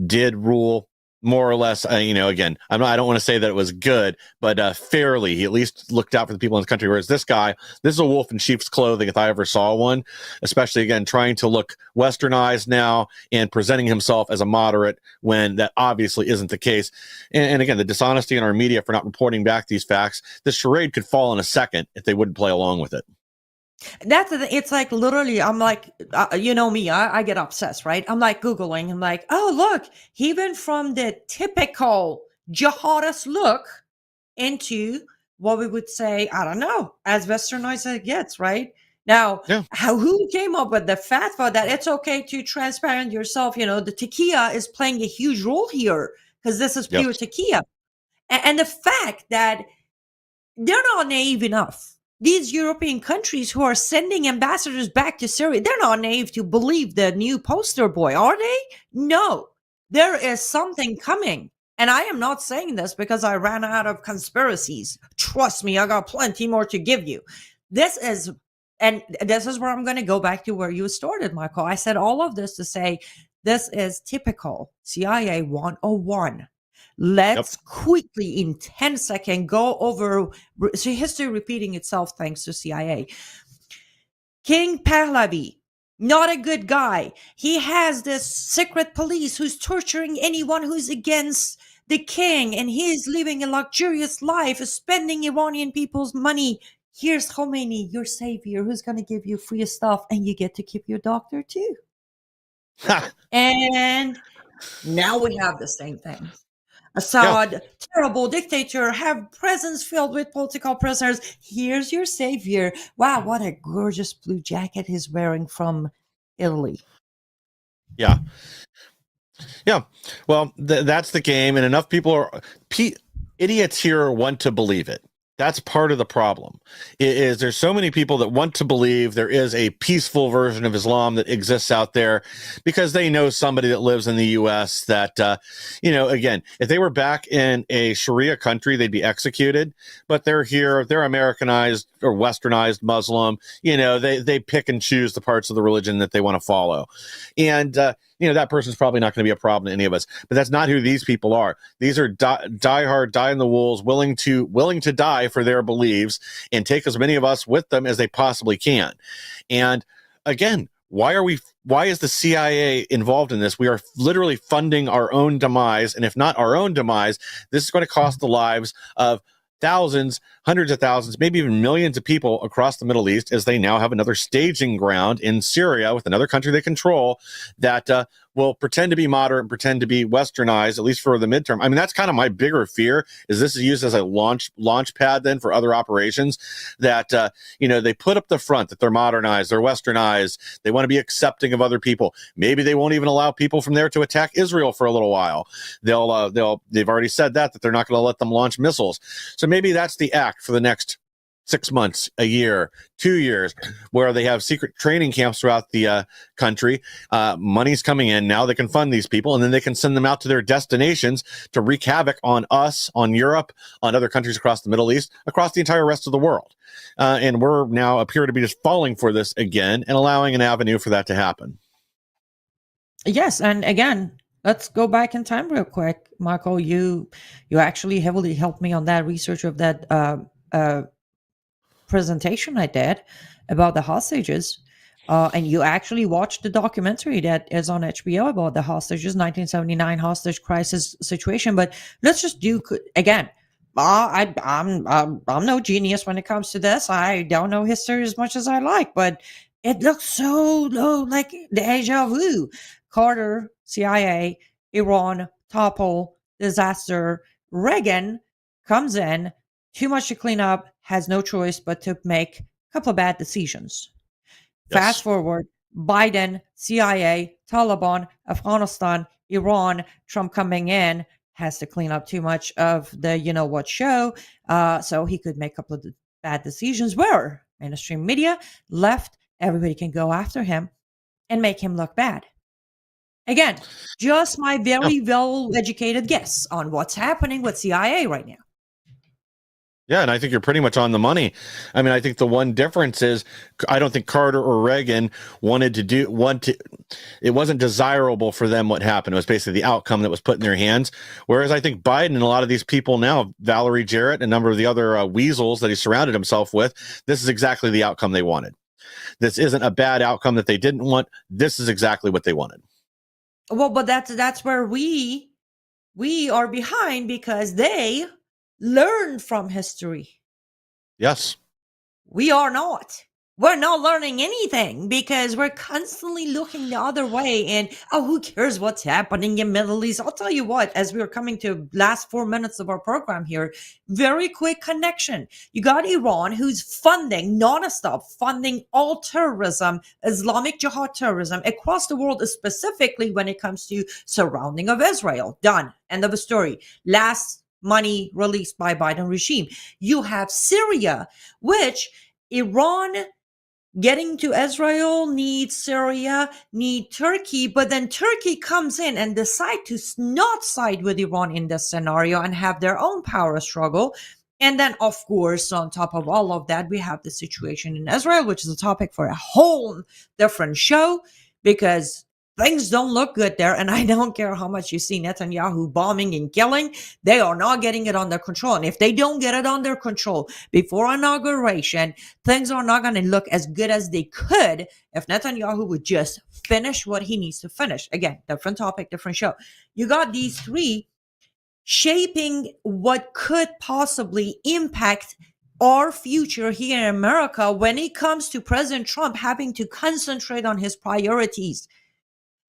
Speaker 3: did rule more or less, again, I don't want to say that it was good, but fairly. He at least looked out for the people in the country. Whereas this guy, this is a wolf in sheep's clothing if I ever saw one, especially, again, trying to look westernized now and presenting himself as a moderate when that obviously isn't the case. And again, the dishonesty in our media for not reporting back these facts, this charade could fall in a second if they wouldn't play along with it.
Speaker 2: That's the thing. It's like literally, I'm like, you know me, I get obsessed, right? I'm like Googling, I'm like, oh, look, he went from the typical jihadist look into what we would say, I don't know, as westernized as it gets, right? Now, who came up with the fatwa that it's okay to transparent yourself? You know, the taqiyya is playing a huge role here because this is pure taqiyya. And the fact that they're not naive enough. These European countries who are sending ambassadors back to Syria, they're not naive to believe the new poster boy, are they? No, there is something coming. And I am not saying this because I ran out of conspiracies. Trust me, I got plenty more to give you. This is where I'm going to go back to where you started, Michael. I said all of this to say this is typical CIA 101. Let's quickly, in 10 seconds, go over history repeating itself thanks to CIA. King Pahlavi, not a good guy. He has this secret police who's torturing anyone who's against the king, and he's living a luxurious life, spending Iranian people's money. Here's Khomeini, your savior, who's going to give you free stuff, and you get to keep your doctor too. And now we have the same thing. Assad, terrible dictator, have prisons filled with political prisoners. Here's your savior. Wow, what a gorgeous blue jacket he's wearing from Italy.
Speaker 3: Yeah. Well, that's the game, and enough people idiots here want to believe it. That's part of the problem. Is there's so many people that want to believe there is a peaceful version of Islam that exists out there because they know somebody that lives in the U.S. that, again, if they were back in a Sharia country, they'd be executed. But they're here, they're Americanized or Westernized Muslim. They pick and choose the parts of the religion that they want to follow. And, that person's probably not going to be a problem to any of us. But that's not who these people are. These are diehard, die-in-the-wolves, willing to die for their beliefs and take as many of us with them as they possibly can. And again, why is the CIA involved in this? We are literally funding our own demise. And if not our own demise, this is going to cost the lives of thousands, hundreds of thousands, maybe even millions of people across the Middle East, as they now have another staging ground in Syria with another country they control that will pretend to be moderate and pretend to be westernized, at least for the midterm. I mean, that's kind of my bigger fear, is this is used as a launch pad then for other operations that, they put up the front that they're modernized, they're westernized, they want to be accepting of other people. Maybe they won't even allow people from there to attack Israel for a little while. They've already said that they're not going to let them launch missiles. So maybe that's the act for the next 6 months, a year, 2 years, where they have secret training camps throughout the country. Money's coming in. Now they can fund these people, and then they can send them out to their destinations to wreak havoc on us, on Europe, on other countries across the Middle East, across the entire rest of the world. And we're now appear to be just falling for this again and allowing an avenue for that to happen.
Speaker 2: Yes, and again, let's go back in time real quick, Michael. You actually heavily helped me on that research of that presentation I did about the hostages. And you actually watched the documentary that is on HBO about the hostages, 1979 hostage crisis situation. But let's just do again. I'm no genius when it comes to this. I don't know history as much as I like, but it looks so like deja vu. Carter, CIA, Iran, topple, disaster. Reagan comes in, too much to clean up, has no choice but to make a couple of bad decisions.
Speaker 3: Yes.
Speaker 2: Fast forward, Biden, CIA, Taliban, Afghanistan, Iran, Trump coming in, has to clean up too much of the you-know-what show, so he could make a couple of bad decisions where mainstream media, left, everybody can go after him and make him look bad. Again, just my very well-educated guess on what's happening with CIA right now.
Speaker 3: Yeah, and I think you're pretty much on the money. I mean, I think the one difference is I don't think Carter or Reagan it wasn't desirable for them what happened. It was basically the outcome that was put in their hands. Whereas I think Biden and a lot of these people now, Valerie Jarrett, and a number of the other weasels that he surrounded himself with, this is exactly the outcome they wanted. This isn't a bad outcome that they didn't want. This is exactly what they wanted.
Speaker 2: Well, but that's where we are behind because they learn from history.
Speaker 3: Yes.
Speaker 2: We are not. We're not learning anything because we're constantly looking the other way and, who cares what's happening in Middle East? I'll tell you what, as we are coming to last 4 minutes of our program here, very quick connection. You got Iran who's funding, non-stop funding all terrorism, Islamic Jihad terrorism across the world, specifically when it comes to surrounding of Israel. Done. End of the story. Last money released by Biden regime. You have Syria, which Iran getting to Israel, need Syria, need Turkey, but then Turkey comes in and decide to not side with Iran in this scenario and have their own power struggle. And then, of course, on top of all of that, we have the situation in Israel, which is a topic for a whole different show because things don't look good there. And I don't care how much you see Netanyahu bombing and killing, they are not getting it under control. And if they don't get it under control before inauguration, things are not going to look as good as they could if Netanyahu would just finish what he needs to finish. Again, different topic, different show. You got these three shaping what could possibly impact our future here in America when it comes to President Trump having to concentrate on his priorities.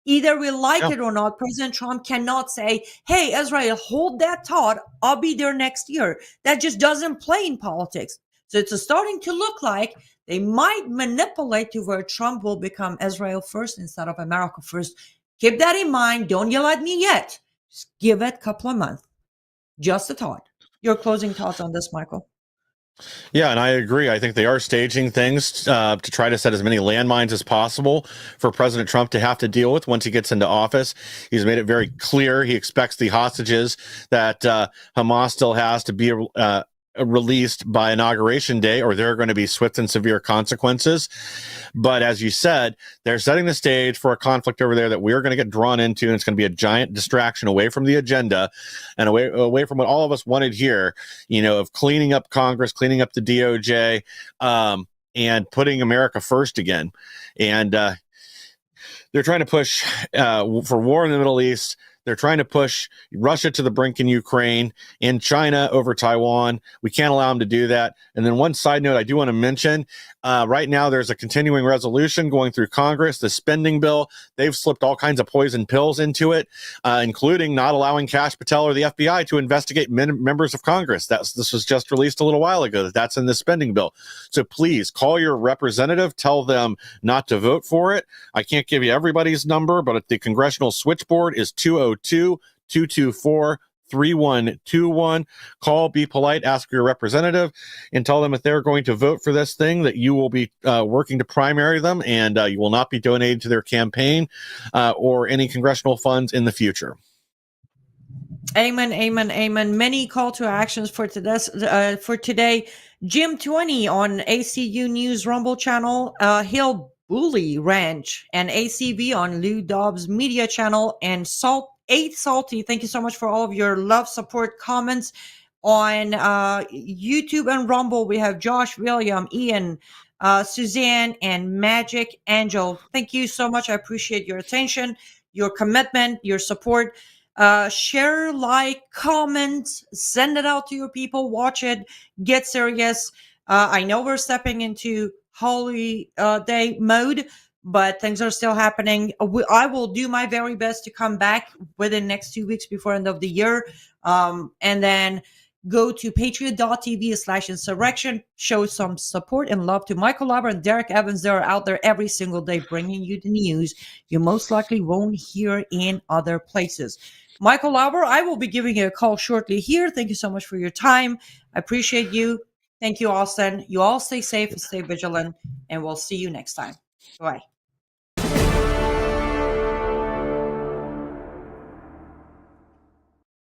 Speaker 2: Either we like it or not, President Trump cannot say, hey, Israel, hold that thought. I'll be there next year. That just doesn't play in politics. So it's starting to look like they might manipulate to where Trump will become Israel first instead of America first. Keep that in mind. Don't yell at me yet. Just give it a couple of months. Just a thought. Your closing thoughts on this, Michael?
Speaker 3: Yeah, and I agree. I think they are staging things to try to set as many landmines as possible for President Trump to have to deal with once he gets into office. He's made it very clear he expects the hostages that Hamas still has to be released by inauguration day, or there are going to be swift and severe consequences. But as you said, they're setting the stage for a conflict over there that we're going to get drawn into, and it's going to be a giant distraction away from the agenda and away from what all of us wanted here, of cleaning up Congress, cleaning up the DOJ, and putting America first again. And they're trying to push for war in the Middle East. They're trying to push Russia to the brink in Ukraine and China over Taiwan. We can't allow them to do that. And then one side note I do want to mention, right now there's a continuing resolution going through Congress, the spending bill. They've slipped all kinds of poison pills into it, including not allowing Kash Patel or the FBI to investigate members of Congress. This was just released a little while ago that's in the spending bill. So please call your representative, tell them not to vote for it. I can't give you everybody's number, but the congressional switchboard is 202-224-3030. 3121. Call, be polite, ask your representative, and tell them if they're going to vote for this thing that you will be working to primary them, and you will not be donating to their campaign or any congressional funds in the future.
Speaker 2: Amen, amen, amen. Many call to actions for today. Jim 20 on ACU News Rumble channel, Hill Bully Ranch, and ACV on Lou Dobbs Media channel, and Salty. Thank you so much for all of your love, support, comments on YouTube and Rumble. We have Josh, William, Ian, Suzanne, and Magic Angel. Thank you so much. I appreciate your attention, your commitment, your support. Share, like, comment, send it out to your people, watch it, get serious. I know we're stepping into holiday mode, but things are still happening. I will do my very best to come back within the next 2 weeks before end of the year. And then go to patriot.tv/insurrection, show some support and love to Michael Lauber and Derek Evans. They're out there every single day bringing you the news you most likely won't hear in other places. Michael Lauber, I will be giving you a call shortly here. Thank you so much for your time. I appreciate you. Thank you, Austin. You all stay safe and stay vigilant, and we'll see you next time. Bye.